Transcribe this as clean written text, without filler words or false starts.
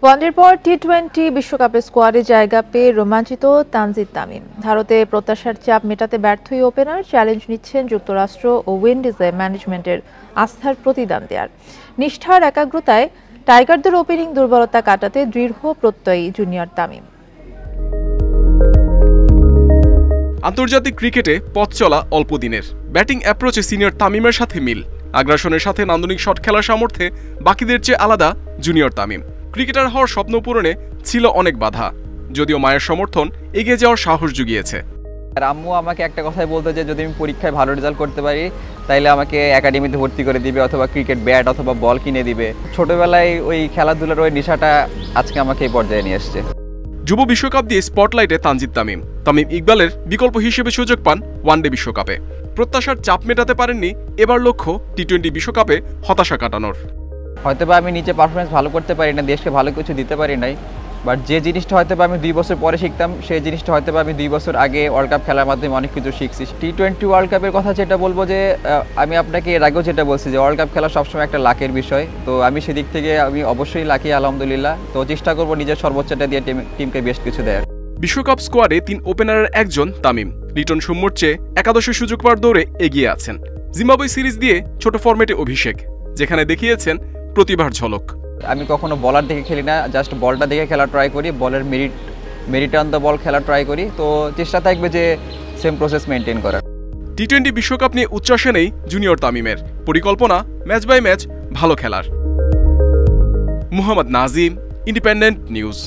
ওয়ানডের পর টি-20 বিশ্বকাপে স্কোয়াডে জায়গা পেয়ে রোমাঞ্চিত তানজিদ তামিম। ভারতে প্রত্যাশার চাপ মেটাতে ব্যর্থই ওপেনার চ্যালেঞ্জ নিচ্ছেন যুক্তরাষ্ট্র ও উইন্ডিজে ম্যানেজমেন্টের আস্থার প্রতিদান দেয়ার। নিষ্ঠার একাগ্রতায় টাইগারদের ওপেনিং দুর্বলতা কাটাতে দৃঢ় প্রত্যয়ী জুনিয়র তামিম। আন্তর্জাতিক ক্রিকেটে পথ চলা অল্প দিনের, ব্যাটিং অ্যাপ্রোচে সিনিয়র তামিমের সাথে মিল, আগ্রাসনের সাথে নান্দনিক শট খেলার সামর্থ্যে বাকিদের চেয়ে আলাদা জুনিয়র তামিম। ক্রিকেটার হওয়ার স্বপ্ন পূরণে ছিল অনেক বাধা, যদিও মায়ের সমর্থন এগিয়ে যাওয়ার সাহস জুগিয়েছে। আম্মু আমাকে একটা কথাই বলতো যে যদি আমি পরীক্ষায় ভালো রেজাল্ট করতে পারি তাইলে আমাকে একাডেমিতে ভর্তি করে দিবে অথবা ক্রিকেট ব্যাট অথবা বল কিনে দিবে। ছোটবেলায় ওই খেলাধুলার ওই নেশাটা আজকে আমাকে এই পর্যায়ে নিয়ে এসছে। যুব বিশ্বকাপ দিয়ে স্পটলাইটে তানজিদ তামিম। তামিম ইকবালের বিকল্প হিসেবে সুযোগ পান ওয়ানডে বিশ্বকাপে। প্রত্যাশার চাপ মেটাতে পারেননি, এবার লক্ষ্য টি-20 বিশ্বকাপে হতাশা কাটানোর। হয়তোবা আমি নিচে পারফরমেন্স ভালো করতে পারি না, দেশকে ভালো কিছু দিতে পারি নাই, বাট যে জিনিসটা হয়তো আমি 2 বছর পরে শিখতাম সেই জিনিসটা হয়তো আমি 2 বছর আগে ওয়ার্ল্ড কাপ খেলার মাধ্যমে অনেক কিছু শিখছি। টি-20 ওয়ার্ল্ড কাপের কথা যেটা বলবো যে আমি আপনাকে এর আগেও যেটা বলছি যে ওয়ার্ল্ড কাপ খেলা সবসময় একটা লাকের বিষয়। তো আমি সেদিক থেকে আমি অবশ্যই লাকি, আলহামদুলিল্লাহ। তো চেষ্টা করবো নিজের সর্বোচ্চটা দিয়ে টিমকে বেস্ট কিছু দেয়ার। বিশ্বকাপ স্কোয়াডে 3 ওপেনারের একজন তামিম। লিটন সুম্মুর চেয়ে একাদশে সুযোগ পাওয়ার দৌড়ে এগিয়ে আছেন। জিম্বাবুয়ে সিরিজ দিয়ে ছোট ফরম্যাটে অভিষেক, যেখানে দেখিয়েছেন প্রতিভার ঝলক। আমি কখনো বলার দেখে খেলি না, জাস্ট বলটা দেখে খেলা ট্রাই করি, বলের মেরিট অন দ্য বল খেলা ট্রাই করি। তো চেষ্টা থাকবে যে সেম প্রসেস মেনটেন করার। টি-20 বিশ্বকাপ নিয়ে উচ্ছ্বাসে নেই জুনিয়র তামিমের, পরিকল্পনা ম্যাচ বাই ম্যাচ ভালো খেলার। Muhammad Nazim, independent news.